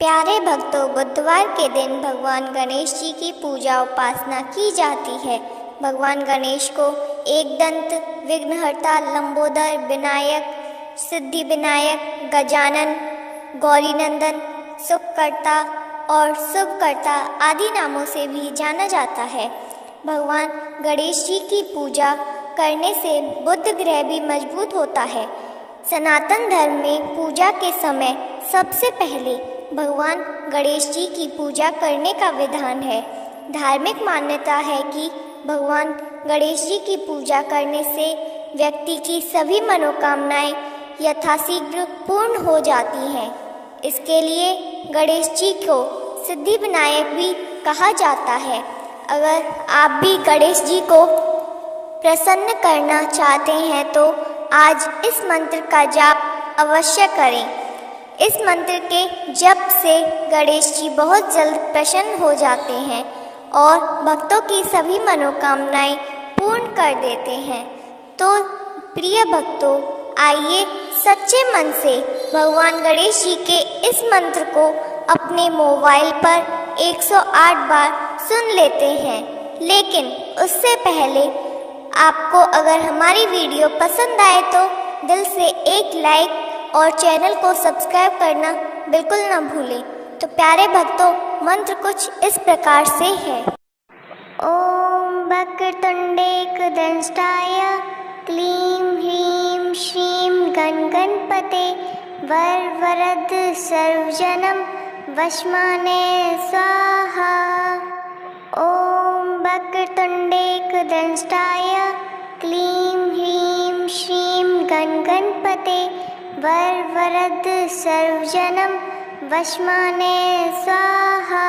प्यारे भक्तों, बुधवार के दिन भगवान गणेश जी की पूजा उपासना की जाती है। भगवान गणेश को एकदंत, विघ्नहर्ता, लंबोदर, विनायक, सिद्धि विनायक, गजानन, गौरीनंदन, सुखकर्ता और शुभकर्ता आदि नामों से भी जाना जाता है। भगवान गणेश जी की पूजा करने से बुध ग्रह भी मजबूत होता है। सनातन धर्म में पूजा के समय सबसे पहले भगवान गणेश जी की पूजा करने का विधान है। धार्मिक मान्यता है कि भगवान गणेश जी की पूजा करने से व्यक्ति की सभी मनोकामनाएं यथाशीघ्र पूर्ण हो जाती हैं। इसके लिए गणेश जी को सिद्धि विनायक भी कहा जाता है। अगर आप भी गणेश जी को प्रसन्न करना चाहते हैं तो आज इस मंत्र का जाप अवश्य करें। इस मंत्र के जप से गणेश जी बहुत जल्द प्रसन्न हो जाते हैं और भक्तों की सभी मनोकामनाएं पूर्ण कर देते हैं। तो प्रिय भक्तों, आइए सच्चे मन से भगवान गणेश जी के इस मंत्र को अपने मोबाइल पर 108 बार सुन लेते हैं। लेकिन उससे पहले आपको अगर हमारी वीडियो पसंद आए तो दिल से एक लाइक और चैनल को सब्सक्राइब करना बिल्कुल न भूलें। तो प्यारे भक्तों, मंत्र कुछ इस प्रकार से है। ओम वक्रतुंडेकदंष्टाय क्लीं ह्रीं श्रीं गणगणपते वरवरद सर्वजनं वशमाने स्वाहा। ओम वक्रतुंडेकदंष्टाय क्लीं ह्रीं श्रीं गणगणपते वरवरद सर्वजनं वशमाने स्वाहा।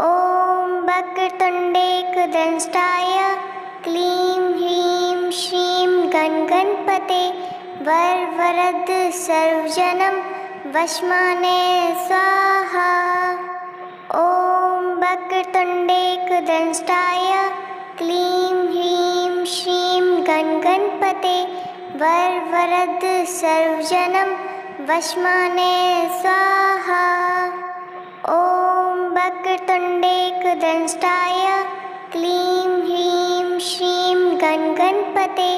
ओम वक्रतुंडेकदंष्टाय क्लीं ह्रीं श्रीं गणगणपते वरवरद सर्वजनं वशमाने स्वाहा। ओम वक्रतुंडेकदंष्टाय क्लीं ह्रीं श्रीं गणगणपते वरवरद सर्वजनं वशमाने स्वाहा। ओम वक्रतुंडेकदंष्टाय क्लीं ह्रीं श्रीं गणगणपते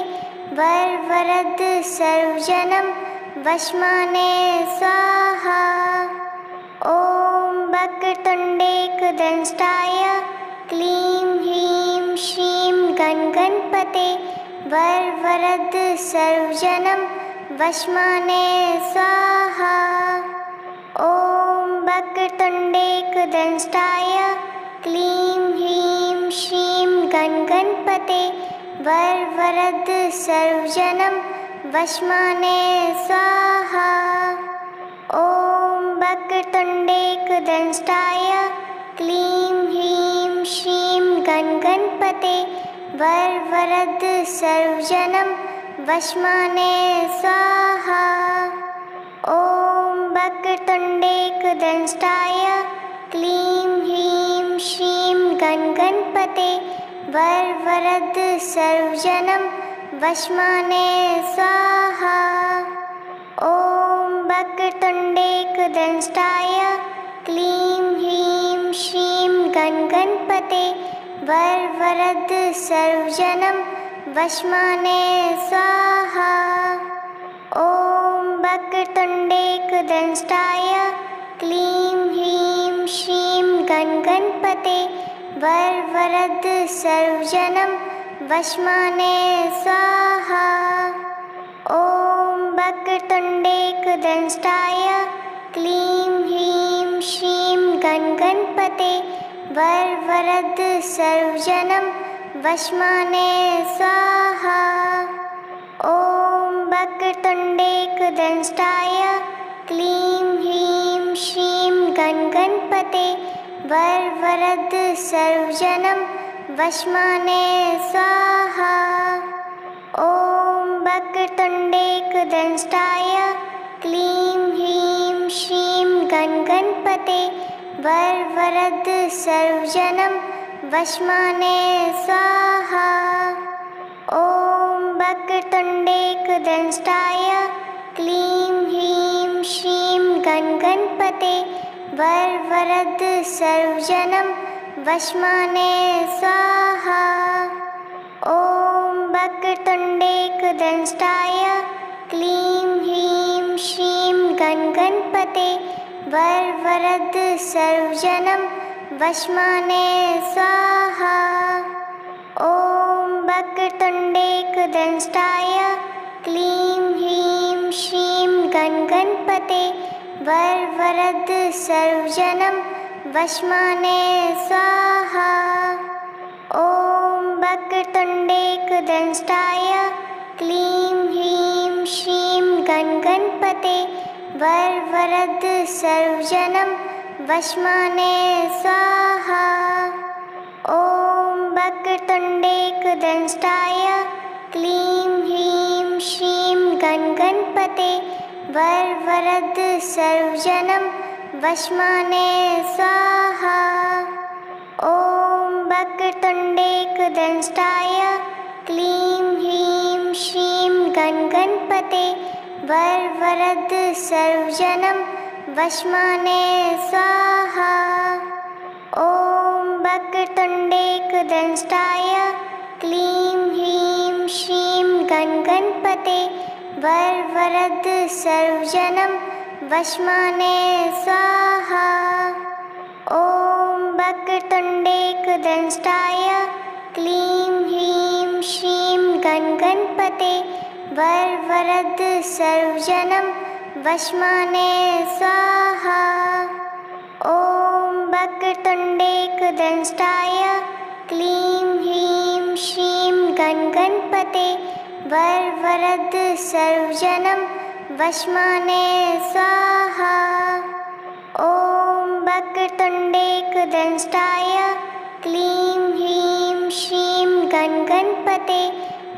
वरवरद सर्वजनं वशमाने स्वाहा। ओम वक्रतुंडेकदंष्टाय क्लीं ह्रीं श्रीं गणगणपते वरवरद सर्वजनं वशमाने स्वाहा। ओम वक्रतुंडेकदंष्टाय क्लीं ह्रीं श्रीं गणगणपते वरवरद सर्वजनं वशमाने स्वाहा। ओम वक्रतुंडेकदंष्टाय क्लीं ह्रीं श्रीं गणगणपते वरवरद सर्वजनं वशमाने स्वाहा। ओम वक्रतुंडेकदंष्टाय क्लीं ह्रीं श्रीं गणगणपते वरवरद सर्वजनं वशमाने स्वाहा। ओम वक्रतुंडेकदंष्टाय क्लीं ह्रीं श्रीं गणगणपते वरवरद सर्वजनं वशमाने स्वाहा। ओम वक्रतुंडेकदंष्टाय क्लीं ह्रीं श्रीं गणगणपते वरवरद सर्वजनं वशमाने स्वाहा। ओम वक्रतुंडेकदंष्टाय क्लीं ह्रीं श्रीं गणगणपते वरवरद सर्वजनं वशमाने स्वाहा। ओम वक्रतुंडेकदंष्टाय क्लीं ह्रीं श्रीं गणगणपते वरवरद सर्वजनं वशमाने स्वाहा। ओम वक्रतुंडेकदंष्टाय क्लीं ह्रीं श्रीं गणगणपते वरवरद सर्वजनं वशमाने स्वाहा। ओम वक्रतुंडेकदंष्टाय क्लीं ह्रीं श्रीं गण गणपते वरवरद सर्वजनं वशमाने स्वाहा। ॐ वक्रतुण्डेकदंष्टाय क्लीं ह्रीं श्रीं गण गणपते वरवरद सर्वजनं वशमाने स्वाहा। ॐ वक्रतुण्डेकदंष्टाय क्लीं ह्रीं श्रीं गण गणपते वरवरद सर्वजनं वशमाने स्वाहा। ॐ वक्रतुण्डेकदंष्टाय क्लीं ह्रीं श्रीं गण गणपते वरवरद सर्वजनं वशमाने स्वाहा। ॐ वक्रतुण्डेकदंष्टाय क्लीं ह्रीं श्रीं गण गणपते वरवरद सर्वजनं वशमाने स्वाहा। ॐ वक्रतुण्डेकदंष्टाय क्लीं ह्रीं श्रीं गण गणपते वरवरद सर्वजनं वशमाने स्वाहा। ॐ वक्रतुण्डेकदंष्टाय क्लीं ह्रीं श्रीं गण गणपते वरवरद सर्वजनं वशमाने स्वाहा। ॐ वक्रतुण्डेकदंष्टाय क्लीं ह्रीं श्रीं गण गणपते वरवरद सर्वजनं वशमाने स्वाहा। ॐ वक्रतुण्डेकदंष्टाय क्लीं ह्रीं श्रीं गण गणपते वरवरद सर्वजनं वशमाने स्वाहा। ॐ वक्रतुण्डेकदंष्टाय क्लीं ह्रीं श्रीं गण गणपते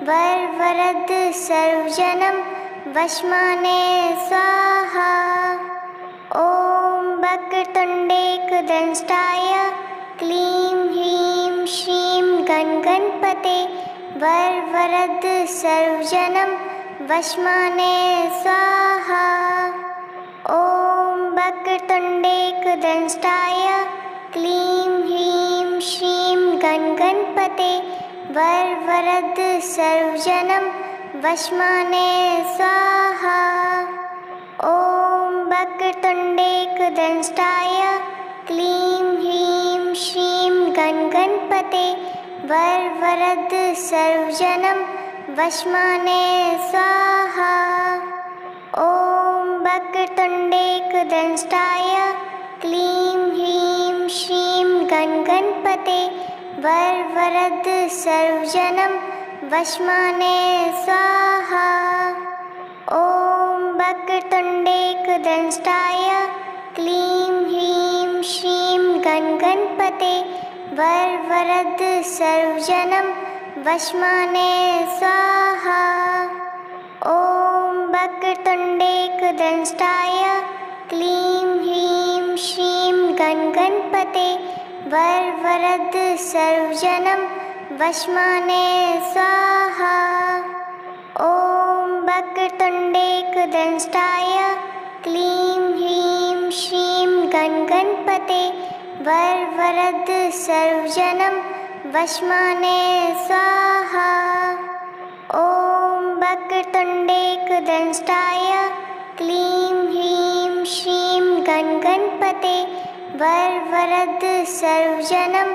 वरवरद सर्वजनं वशमाने स्वाहा। ॐ वक्रतुण्डेकदंष्टाय क्लीं ह्रीं श्रीं गण गणपते वरवरद सर्वजनं वशमाने स्वाहा। ॐ वक्रतुण्डेकदंष्टाय क्लीं ह्रीं श्रीं गण गणपते वरवरद सर्वजनं वशमाने स्वाहा। ॐ वक्रतुण्डेकदंष्टाय क्लीं ह्रीं श्रीं गण गणपते वरवरद सर्वजनं वशमाने स्वाहा। ॐ वक्रतुण्डेकदंष्टाय क्लीं ह्रीं श्रीं गण गणपते वरवरद सर्वजनं वशमाने स्वाहा। ॐ वक्रतुण्डेकदंष्टाय क्लीं ह्रीं श्रीं गण गणपते वरवरद सर्वजनं वशमाने स्वाहा। ॐ वक्रतुण्डेकदंष्टाय क्लीं ह्रीं श्रीं गण गणपते वरवरद सर्वजनं वशमाने स्वाहा। ॐ वक्रतुण्डेकदंष्टाय क्लीं ह्रीं श्रीं गण गणपते वरवरद सर्वजनं वशमाने स्वाहा। ॐ वक्रतुण्डेकदंष्टाय क्लीं ह्रीं श्रीं गण गणपते वरवरद सर्वजनं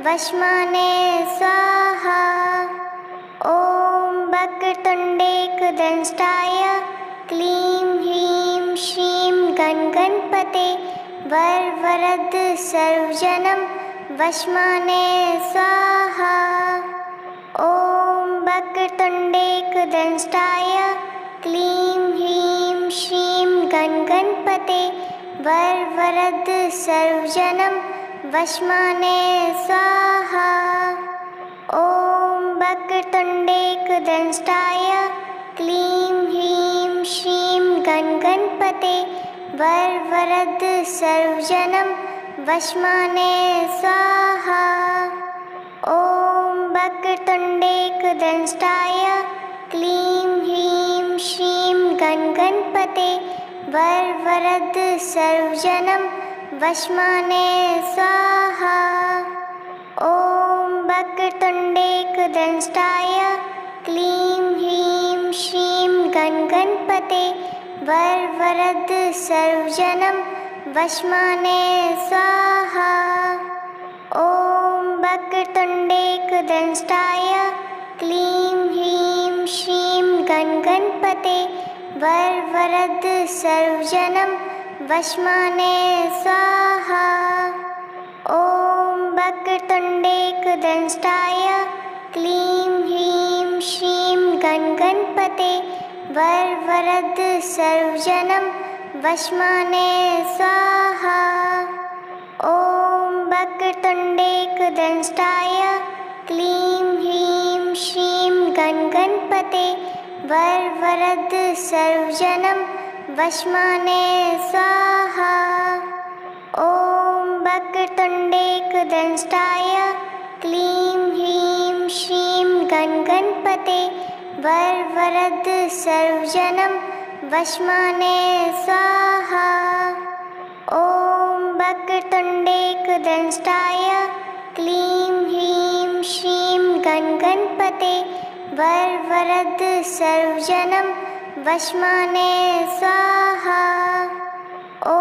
वशमाने स्वाहा। ॐ वक्रतुण्डेकदंष्टाय क्लीं ह्रीं श्रीं गण गणपते वरवरद सर्वजनं वशमाने स्वाहा। ॐ वक्रतुण्डेकदंष्टाय क्लीं ह्रीं श्रीं गण गणपते वरवरद सर्वजनं वशमाने स्वाहा। ॐ वक्रतुण्डेकदंष्टाय क्लीं ह्रीं श्रीं गण गणपते वरवरद सर्वजनं वशमाने स्वाहा। ॐ वक्रतुण्डेकदंष्टाय क्लीं ह्रीं श्रीं गण गणपते वरवरद सर्वजनं वशमाने स्वाहा। ॐ वक्रतुण्डेकदंष्टाय क्लीं ह्रीं श्रीं गणगणपते वरवरद सर्वजनं वशमाने स्वाहा। ॐ वक्रतुण्डेकदंष्टाय क्लीं ह्रीं श्रीं गणगणपते वरवरद सर्वजनं वशमाने स्वाहा। ॐ वक्रतुण्डेकदंष्टाय क्लीं ह्रीं श्रीं गणगणपते वरवरद सर्वजनं वशमाने स्वाहा। ॐ वक्रतुण्डेकदंष्टाय क्लीं ह्रीं श्रीं गणगणपते वरवरद सर्वजनं वशमाने स्वाहा। ॐ वक्रतुण्डेकदंष्टाय क्लीं ह्रीं श्रीं गणगणपते वरवरद सर्वजनं वशमाने स्वाहा। ॐ वक्रतुण्डेकदंष्टाय क्लीं ह्रीं श्रीं गणगणपते वरवरद सर्वजनं वशमाने स्वाहा। ॐ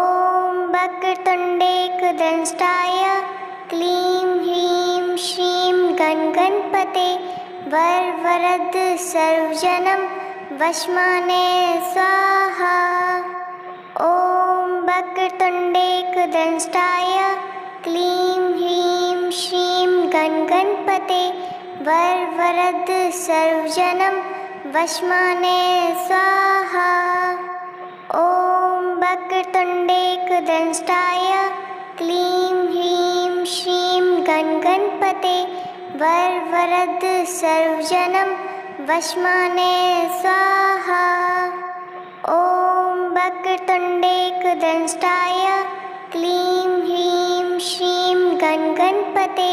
वक्रतुण्डेकदंष्टाय क्लीं ह्रीं श्रीं गणगणपते वरवरद सर्वजनं वशमाने स्वाहा। ॐ वक्रतुण्डेकदंष्टाय क्लीं ह्रीं श्रीं गणगणपते वरवरद सर्वजनं वशमाने स्वाहा। ॐ वक्रतुण्डेकदंष्टाय क्लीं ह्रीं श्रीं गणगणपते वरवरद सर्वजनं वशमाने स्वाहा। ॐ वक्रतुण्डेकदंष्टाय क्लीं ह्रीं श्रीं गणगणपते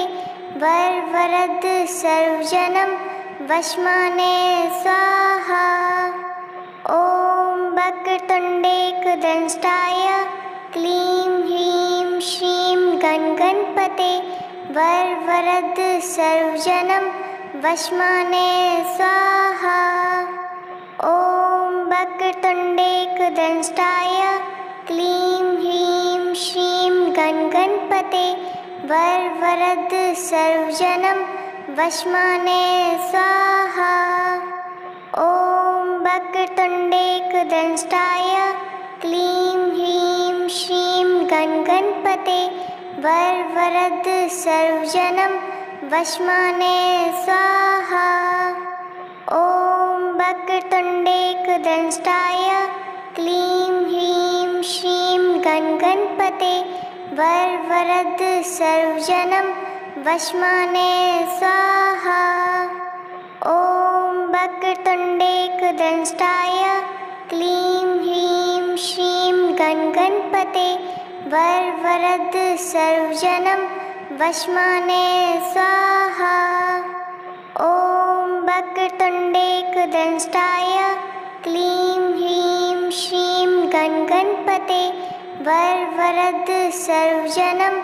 वरवरद सर्वजनं वशमाने स्वाहा। ॐ वक्रतुण्डेकदंष्टाय क्लीं ह्रीं श्रीं गणगणपते वरवरद सर्वजनं वशमाने स्वाहा। ॐ वक्रतुण्डेकदंष्टाय क्लीं ह्रीं श्रीं गणगणपते वरवरद सर्वजनं वशमाने स्वाहा। ॐ वक्रतुण्डेकदंष्टाय क्लीं ह्रीं श्रीं गणगणपते वरवरद सर्वजनं वशमाने स्वाहा। ॐ वक्रतुण्डेकदंष्टाय क्लीं ह्रीं श्रीं गणगणपते वरवरद सर्वजनं वशमाने स्वाहा। ॐ वक्रतुण्डेकदंष्टाय क्लीं ह्रीं श्रीं गणगणपते वरवरद सर्वजनं वशमाने स्वाहा। ॐ वक्रतुण्डेकदंष्टाय क्लीं ह्रीं श्रीं गणगणपते वरवरद सर्वजनं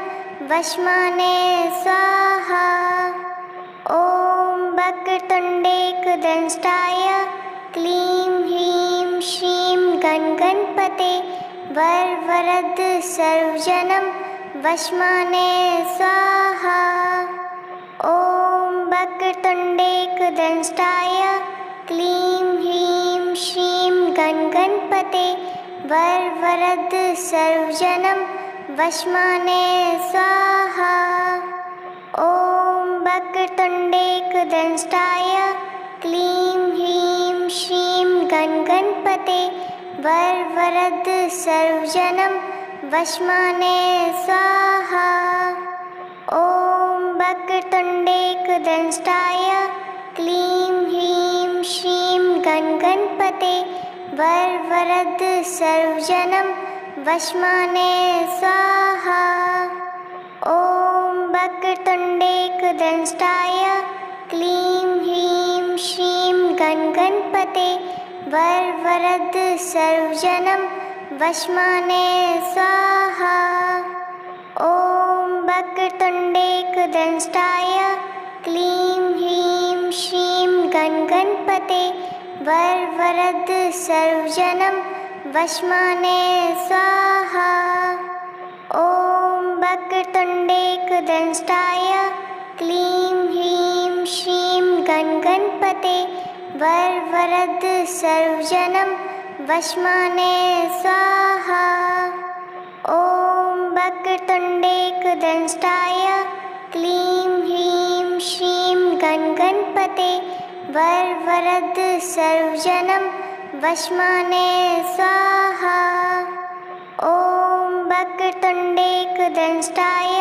वशमाने स्वाहा। ॐ वक्रतुण्डेकदंष्टाय क्लीं ह्रीं श्रीं गणगणपते वरवरद सर्वजनं वशमाने स्वाहा। ॐ वक्रतुण्डेकदंष्टाय क्लीं ह्रीं श्रीं गणगणपते वरवरद सर्वजनं वशमाने स्वाहा। ॐ वक्रतुण्डेकदंष्टाय क्लीं ह्रीं श्रीं गणगणपते वरवरद सर्वजनं वशमाने स्वाहा। ॐ वक्रतुण्डेकदंष्टाय क्लीं ह्रीं श्रीं गणगणपते वरवरद सर्वजनं वशमाने स्वाहा। ॐ वक्रतुण्डेकदंष्टाय क्लीं ह्रीं श्रीं गणगणपते वरवरद सर्वजनं वश्माने स्वाहा। ॐ वक्रतुण्डेकदंष्टाय क्लीं ह्रीं श्रीं गणगणपते वरवरद सर्वजनं वश्माने स्वाहा। ॐ वक्रतुण्डेकदंष्टाय क्लीं ह्रीं श्रीं गणगणपते वरवरद सर्वजनं वश्माने स्वाहा। ॐ वक्रतुण्डेकदंष्टाय क्लीं ह्रीं श्रीं गणगणपते वरवरद सर्वजनं वश्माने स्वाहा। ॐ वक्रतुण्डेकदंष्टाय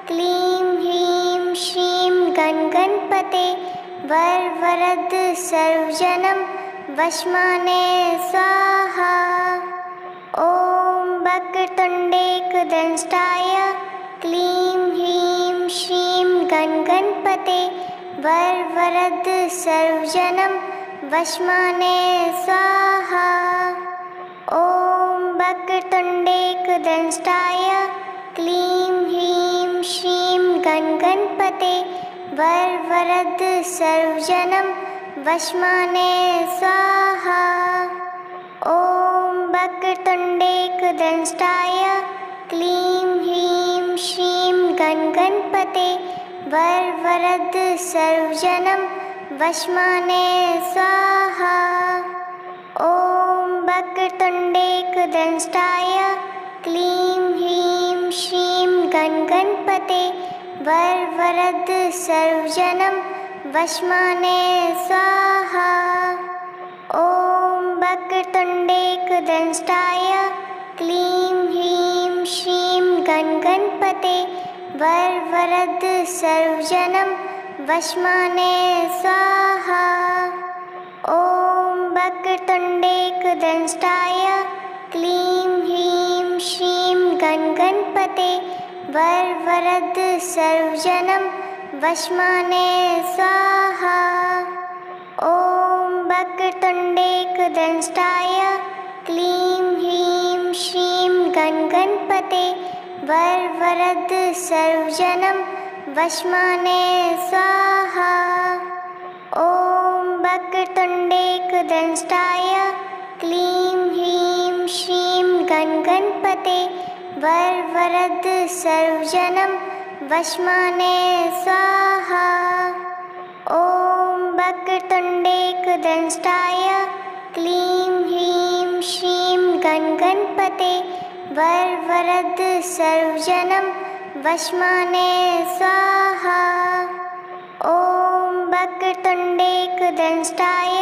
क्लीं ह्रीं श्रीं गणगणपते वरवरद सर्वजनं वश्माने स्वाहा। ॐ वक्रतुण्डेकदंष्टाय क्लीं ह्रीं श्रीं गणगणपते वरवरद सर्वजनं वश्माने स्वाहा। ॐ वक्रतुण्डेकदंष्टाय क्लीं ह्रीं श्रीं गणगणपते वरवरद सर्वजनं वश्माने स्वाहा। ॐ वक्रतुण्डेकदंष्टाय क्लीं ह्रीं श्रीं गणगणपते वरवरद सर्वजनं वश्माने स्वाहा। ॐ वक्रतुण्डेकदंष्टाय क्लीं ह्रीं श्रीं गणगणपते वरवरद सर्वजनं वश्माने स्वाहा। ॐ वक्रतुण्डेकदंष्टाय क्लीं ह्रीं श्रीं गणगणपते वरवरद सर्वजनं वश्माने स्वाहा। ॐ वक्रतुण्डेकदंष्टाय क्लीं ह्रीं श्रीं गणगणपते वरवरद सर्वजनं वश्माने स्वाहा। ॐ वक्रतुण्डेकदंष्टाय क्लीं ह्रीं श्रीं गणगणपते वरवरद सर्वजनं वश्माने स्वाहा। ॐ वक्रतुण्डेकदंष्टाय क्लीं ह्रीं श्रीं गणगणपते वरवरद सर्वजनं वश्माने स्वाहा। ॐ वक्रतुण्डेकदंष्टाय क्लीं ह्रीं श्रीं गणगणपते वरवरद सर्वजनं वश्माने स्वाहा। ॐ वक्रतुण्डेकदंष्टाय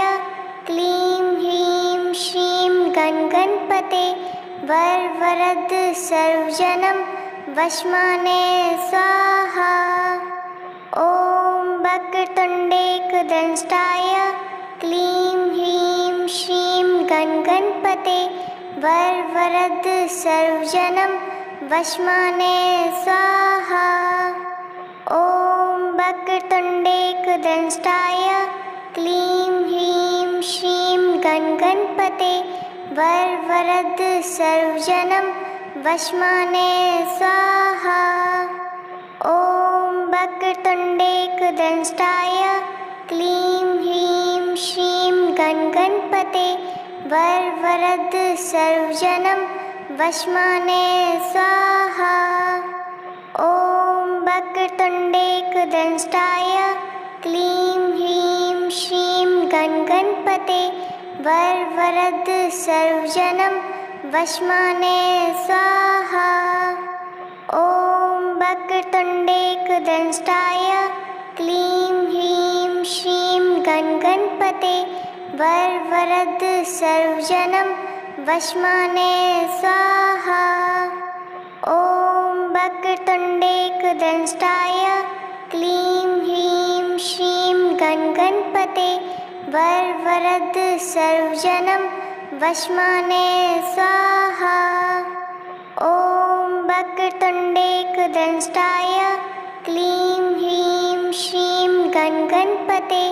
क्लीं ह्रीं श्रीं गणगणपते वरवरद सर्वजनं वश्माने स्वाहा। ॐ वक्रतुण्डेकदंष्टाय क्लीं ह्रीं श्रीं गणगणपते वरवरद सर्वजनं वश्माने स्वाहा। ॐ वक्रतुण्डेकदंष्टाय क्लीं ह्रीं श्रीं गणगणपते वरवरद सर्वजनं वश्माने स्वाहा। ॐ वक्रतुण्डेकदंष्टाय क्लीं ह्रीं श्रीं गणगणपते वरवरद सर्वजनं वश्माने स्वाहा। ॐ वक्रतुण्डेकदंष्टाय क्लीं ह्रीं श्रीं गणगणपते वरवरद सर्वजनं वश्माने स्वाहा। ॐ वक्रतुण्डेकदंष्टाय क्लीं ह्रीं श्रीं गणगणपते वरवरद सर्वजनं वश्माने स्वाहा। ॐ वक्रतुण्डेकदंष्टाय क्लीं ह्रीं श्रीं गणगणपते वरवरद सर्वजनं वश्माने स्वाहा। ॐ वक्रतुण्डेकदंष्टाय क्लीं ह्रीं श्रीं गणगणपते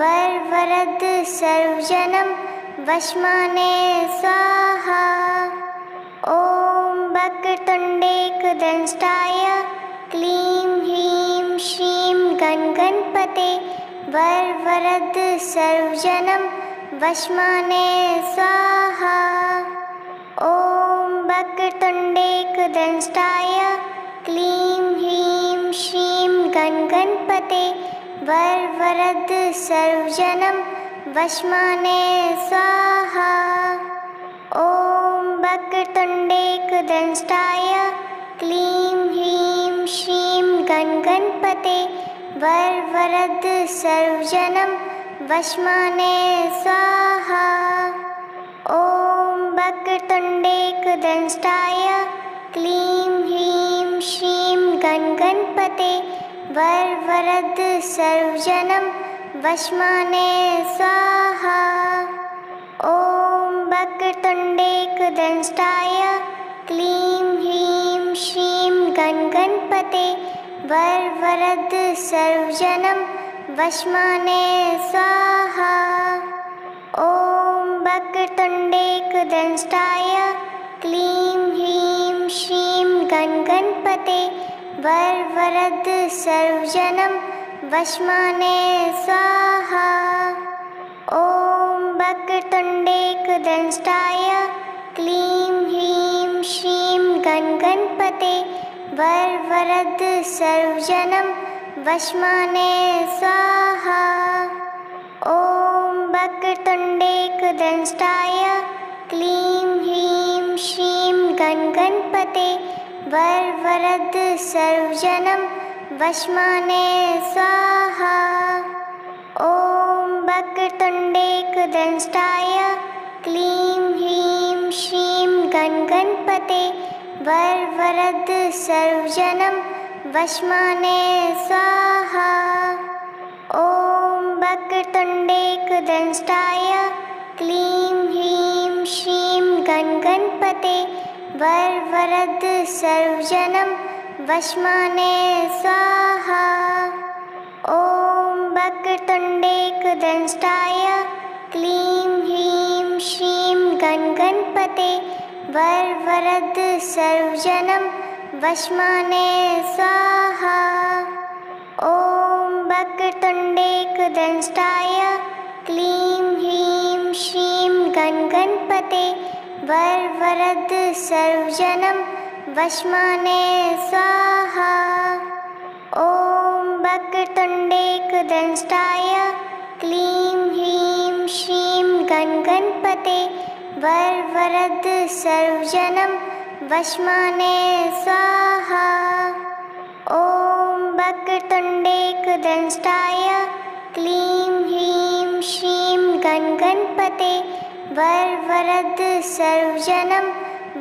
वरवरद सर्वजनं वश्माने स्वाहा। वक्रतुण्डेकदंष्टाय क्लीं ह्रीं श्रीं गणगणपते वरवरद सर्वजनं वशमाने स्वाहा। ॐ वक्रतुण्डेकदंष्टाय क्लीं ह्रीं श्रीं गणगणपते वरवरद सर्वजनं वशमाने स्वाहा। ॐ वक्रतुण्डेकदंष्टाय क्लीं ह्रीं श्रीं गणगणपते वरवरद सर्वजनं वशमाने स्वाहा। ॐ वक्रतुण्डेकदंष्टाय क्लीं ह्रीं श्रीं गणगणपते वरवरद सर्वजनं वशमाने स्वाहा। ॐ वक्रतुण्डेकदंष्टाय क्लीं ह्रीं श्रीं गणगणपते वरवरद सर्वजनं वशमाने स्वाहा। ॐ वक्रतुण्डेकदंष्टाय क्लीं ह्रीं श्रीं गणगणपते वरवरद सर्वजनं वशमाने स्वाहा। ॐ वक्रतुण्डेकदंष्टाय क्लीं ह्रीं श्रीं गणगणपते वरवरद सर्वजनं वशमाने स्वाहा। ॐ वक्रतुण्डेकदंष्टाय क्लीं ह्रीं श्रीं गणगणपते वरवरद सर्वजनं वशमाने स्वाहा। ॐ वक्रतुण्डेकदंष्टाय क्लीं ह्रीं श्रीं गणगणपते वरवरद सर्वजनं वशमाने स्वाहा। ॐ वक्रतुण्डेकदंष्टाय क्लीं ह्रीं श्रीं गणगणपते वरवरद सर्वजनं वशमाने स्वाहा। ॐ वक्रतुण्डेकदंष्टाय क्लीं ह्रीं श्रीं गणगणपते वरवरद सर्वजनं वशमाने स्वाहा। ॐ वक्रतुण्डेकदंष्टाय क्लीं ह्रीं श्रीं गणगणपते वरवरद सर्वजनं वशमाने स्वाहा। ॐ वक्रतुण्डेकदंष्टाय क्लीं ह्रीं श्रीं गणगणपते वरवरद सर्वजनं वशमाने स्वाहा। ॐ वक्रतुण्डेकदंष्टाय क्लीं ह्रीं श्रीं गणगणपते वरवरद सर्वजनं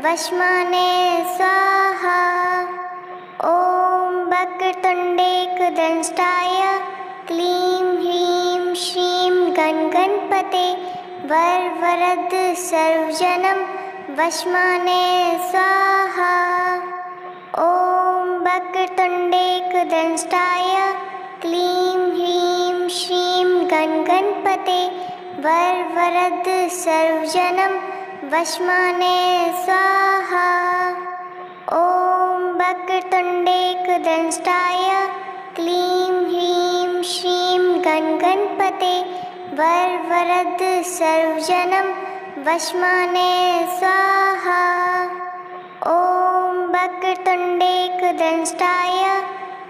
वशमाने स्वाहा। ॐ वक्रतुण्डेकदंष्टाय क्लीं ह्रीं श्रीं गणगणपते वरवरद सर्वजनं वशमाने स्वाहा। ॐ वक्रतुण्डेकदंष्टाय क्लीं ह्रीं श्रीं गणगणपते वरवरद सर्वजनं वशमाने स्वाहा। ॐ वक्रतुण्डेकदंष्टाय क्लीं ह्रीं श्रीं गणगणपते वरवरद सर्वजनं वशमाने स्वाहा। ॐ वक्रतुण्डेकदंष्टाय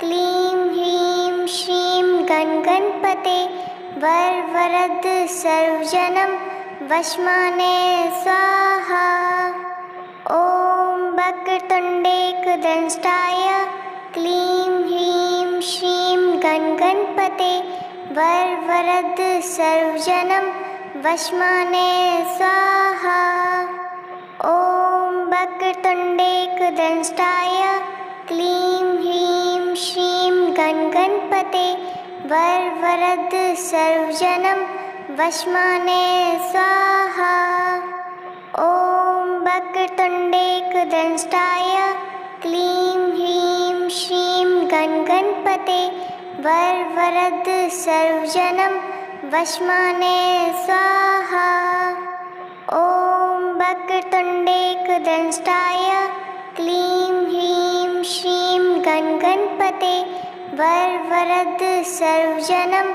क्लीं ह्रीं श्रीं गणगणपते वरवरद सर्वजनं वशमाने स्वाहा। ॐ वक्रतुण्डेकदंष्टाय क्लीं ह्रीं श्रीं गणगणपते वरवरद सर्वजनं वशमाने स्वाहा। ॐ वक्रतुण्डेकदंष्टाय क्लीं ह्रीं श्रीं गणगणपते वरवरद सर्वजनं वशमाने स्वाहा। ॐ वक्रतुण्डेकदंष्टाय क्लीं ह्रीं श्रीं गणगणपते वरवरद सर्वजनं वशमाने स्वाहा। ॐ वक्रतुण्डेकदंष्टाय क्लीं गणपते वरवरद सर्वजनं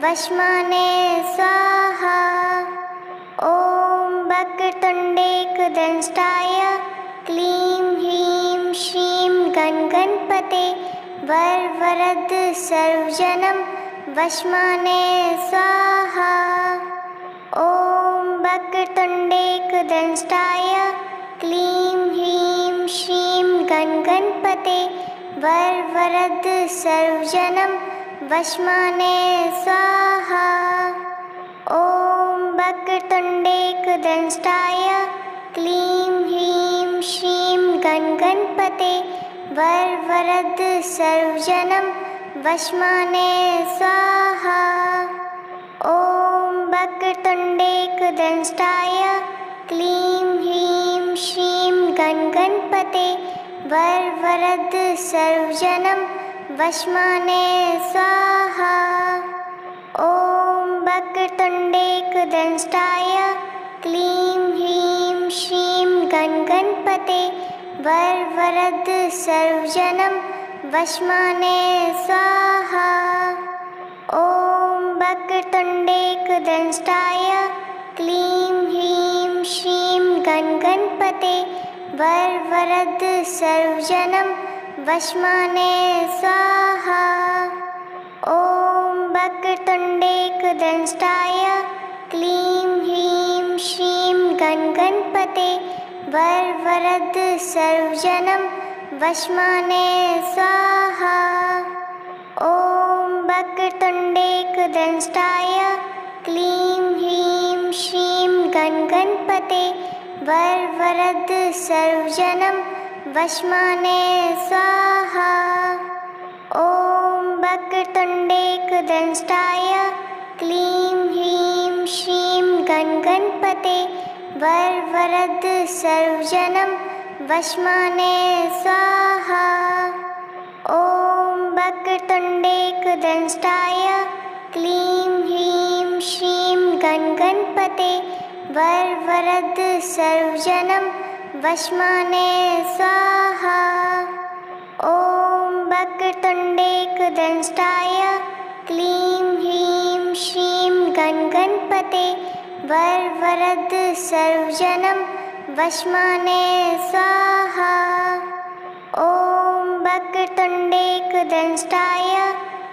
वशमाने स्वाहा। ॐ वक्रतुण्डेकदंष्टाय क्लीं ह्रीं श्रीं गणपते वरवरद सर्वजनं वशमाने स्वाहा। ॐ वक्रतुण्डेकदंष्टाय क्लीं ह्रीं श्रीं गणपते वरवरद सर्वजनं वशमाने स्वाहा। ॐ वक्रतुण्डेकदंष्टाय क्लीं ह्रीं श्रीं गणपते वरवरद सर्वजनं वशमाने स्वाहा। ॐ वक्रतुण्डेकदंष्टाय क्लीं ह्रीं श्रीं गणपते वरवरद सर्वजनं वशमाने स्वाहा। ॐ वक्रतुण्डेकदंष्टाय क्लीं ह्रीं श्रीं गणपते वरवरद सर्वजनं वशमाने स्वाहा। ॐ वक्रतुण्डेकदंष्टाय क्लीं ह्रीं श्रीं गणपते वरवरद सर्वजनं वशमाने स्वाहा। ॐ वक्रतुण्डेकदंष्टाय क्लीं ह्रीं श्रीं गणपते वरवरद सर्वजनं वशमाने स्वाहा। ॐ वक्रतुण्डेकदंष्टाय क्लीं ह्रीं श्रीं गणपते वरवरद सर्वजनं वशमाने स्वाहा। ॐ वक्रतुण्डेकदंष्टाय क्लीं ह्रीं श्रीं गणपते वरवरद सर्वजनं वशमाने स्वाहा। ॐ वक्रतुण्डेकदंष्टाय क्लीं ह्रीं श्रीं गणपते वरवरद सर्वजनं वशमाने स्वाहा। ॐ वक्रतुण्डेकदंष्टाय क्लीं ह्रीं श्रीं गणपते वरवरद सर्वजनं वशमाने स्वाहा। ॐ वक्रतुण्डेकदंष्टाय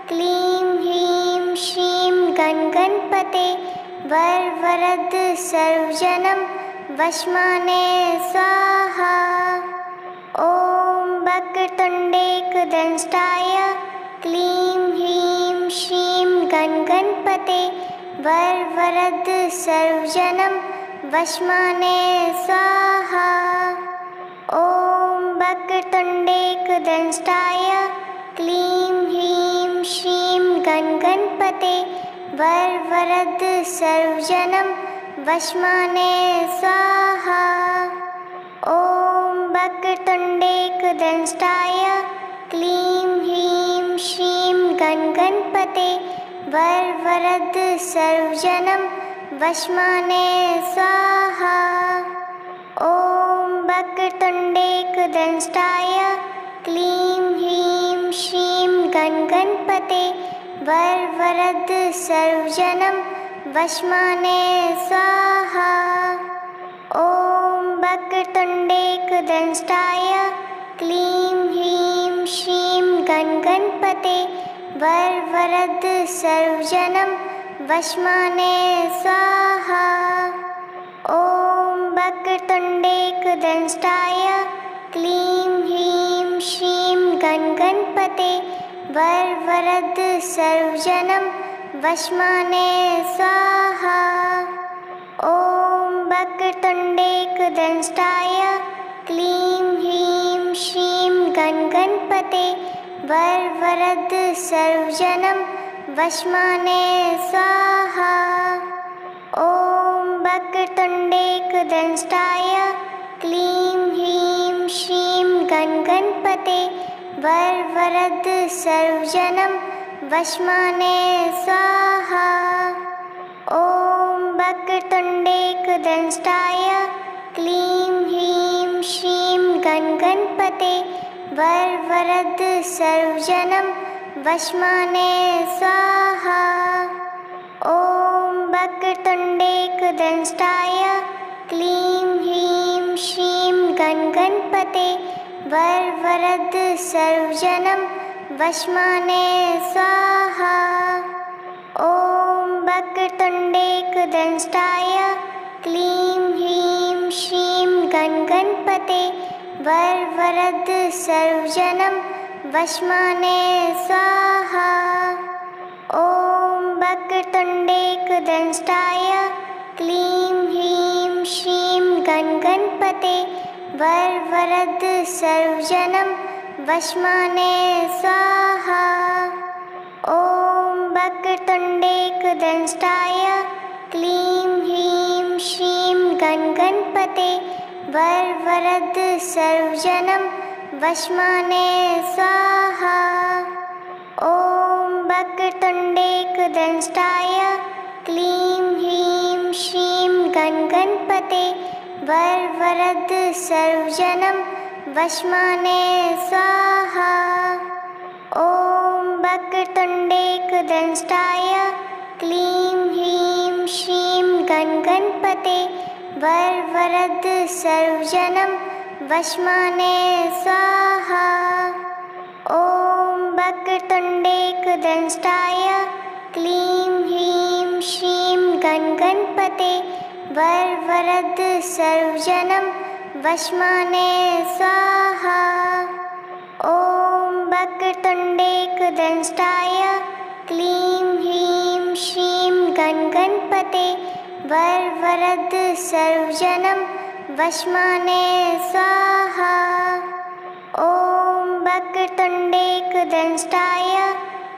क्लीं ह्रीं श्रीं गणपते वरवरद सर्वजनं वशमाने स्वाहा। ॐ वक्रतुण्डेकदंष्टाय क्लीं ह्रीं श्रीं गणपते वरवरद सर्वजनं वशमाने स्वाहा। ॐ वक्रतुण्डेकदंष्टाय क्लीं ह्रीं श्रीं गणपते वरवरद सर्वजनं वशमाने स्वाहा। ॐ वक्रतुण्डेकदंष्टाय क्लीं ह्रीं श्रीं गणपते वरवरद सर्वजनं वशमाने स्वाहा। ॐ वक्रतुण्डेकदंष्टाय क्लीं ह्रीं श्रीं गणपते वरवरद सर्वजनं वशमाने स्वाहा। ॐ वक्रतुण्डेकदंष्टाय क्लीं ह्रीं श्रीं गणपते वरवरद सर्वजनं वशमाने स्वाहा। ॐ वक्रतुण्डेकदंष्टाय क्लीं ह्रीं श्रीं गणपते वरवरद सर्वजनं वशमाने स्वाहा। ॐ वक्रतुण्डेकदंष्टाय क्लीं ह्रीं श्रीं गणपते वरवरद सर्वजनं वशमाने स्वाहा। ॐ वक्रतुण्डेकदंष्टाय क्लीं ह्रीं श्रीं गणपते वरवरद सर्वजनं वशमाने स्वाहा। ॐ वक्रतुण्डेकदंष्टाय क्लीं ह्रीं श्रीं गणपते वरवरद सर्वजनं वशमाने स्वाहा। ॐ वक्रतुण्डेकदंष्टाय क्लीं ह्रीं श्रीं गणगणपते वरवरद सर्वजनं वशमाने स्वाहा। ॐ वक्रतुण्डेकदंष्टाय क्लीं ह्रीं श्रीं गणगणपते वरवरद सर्वजनं वशमाने स्वाहा। ॐ वक्रतुण्डेकदंष्टाय क्लीं ह्रीं श्रीं गणगणपते वरवरद सर्वजनं वशमाने स्वाहा। ॐ वक्रतुण्डेकदंष्टाय क्लीं ह्रीं श्रीं गणगणपते वरवरद सर्वजनं वशमाने स्वाहा। ॐ वक्रतुण्डेकदंष्टाय क्लीं ह्रीं श्रीं गणगणपते वरवरद सर्वजनं वशमाने स्वाहा। ॐ वक्रतुण्डेकदंष्टाय क्लीं ह्रीं श्रीं गणगणपते वरवरद सर्वजनं वशमाने स्वाहा। ॐ वक्रतुण्डेकदंष्टाय क्लीं ह्रीं श्रीं गणगणपते वरवरद सर्वजनं वशमाने स्वाहा। ॐ वक्रतुण्डेकदंष्टाय क्लीं ह्रीं श्रीं गणगणपते वरवरद सर्वजनं वशमाने स्वाहा। ॐ वक्रतुण्डेकदंष्टाय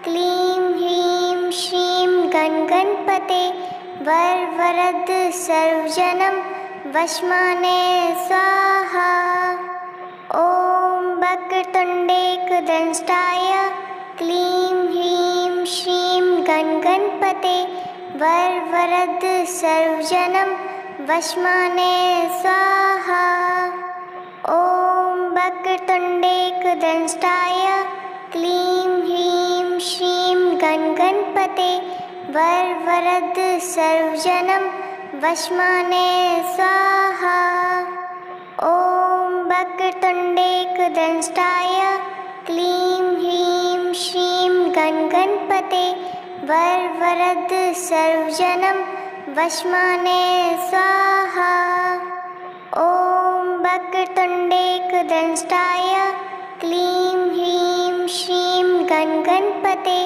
क्लीं ह्रीं श्रीं गणगणपते वरवरद सर्वजनं वशमाने स्वाहा। ॐ वक्रतुण्डेकदंष्टाय क्लीं ह्रीं श्रीं गणगणपते वरवरद सर्वजनं वशमाने स्वाहा। ॐ वक्रतुण्डेकदंष्टाय क्लीं ह्रीं श्रीं गणगणपते वरवरद सर्वजनं वशमाने स्वाहा। ॐ वक्रतुण्डेकदंष्टाय क्लीं ह्रीं श्रीं गणगणपते वरवरद सर्वजनं वशमाने स्वाहा। ॐ वक्रतुण्डेकदंष्टाय क्लीं ह्रीं श्रीं गणगणपते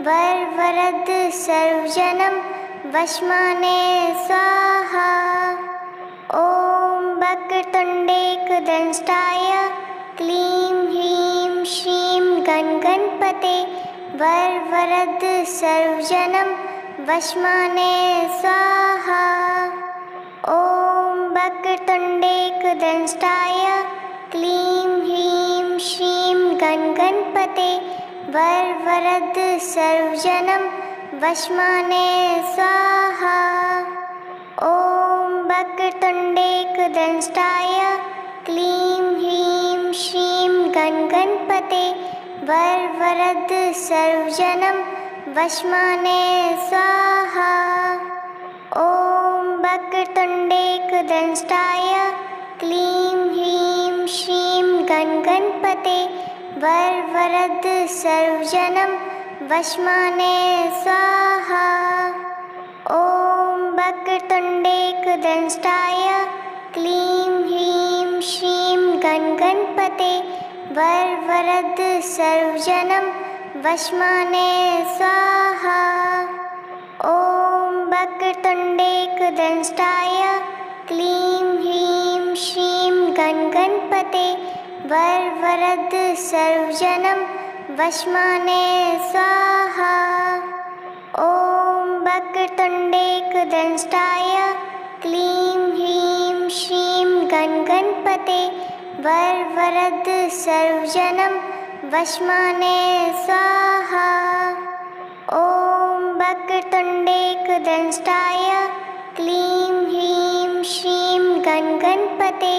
वरवरद सर्वजनं वशमाने स्वाहा। ॐ वक्रतुण्डेकदंष्टाय क्लीं ह्रीं श्रीं गणगणपते वरवरद सर्वजनं वशमाने स्वाहा। ॐ वक्रतुण्डेकदंष्टाय क्लीं ह्रीं श्रीं गणगणपते वरवरद सर्वजनं वशमाने स्वाहा। ॐ वक्रतुण्डेकदंष्टाय क्लीं ह्रीं श्रीं गणगणपते वरवरद सर्वजनं वशमाने स्वाहा। ॐ वक्रतुण्डेकदंष्टाय क्लीं ह्रीं श्रीं गणगणपते वरवरद सर्वजनं वशमाने स्वाहा। ॐ वक्रतुण्डेकदंष्टाय क्लीं ह्रीं श्रीं गणगणपते वरवरद सर्वजनं वशमाने स्वाहा। ॐ वक्रतुण्डेकदंष्टाय क्लीं ह्रीं श्रीं गणगणपते वरवरद सर्वजनं वशमाने स्वाहा। ॐ वक्रतुण्डेकदंष्टाय क्लीं ह्रीं श्रीं गणगणपते वरवरद सर्वजनं वशमाने स्वाहा। ॐ वक्रतुण्डेकदंष्टाय क्लीं ह्रीं श्रीं गणगणपते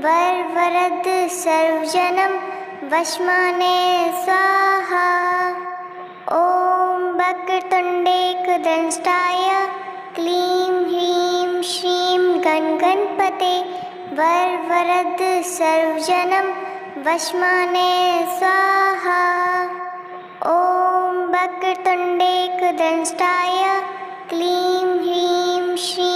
वरवरद सर्वजनं वशमाने स्वाहा। ॐ वक्रतुण्डेकदंष्टाय क्लीं ह्रीं श्रीं गणगणपते वरवरद सर्वजनं वशमाने स्वाहा। ॐ वक्रतुण्डेकदंष्टाय क्लीं ह्रीं श्रीं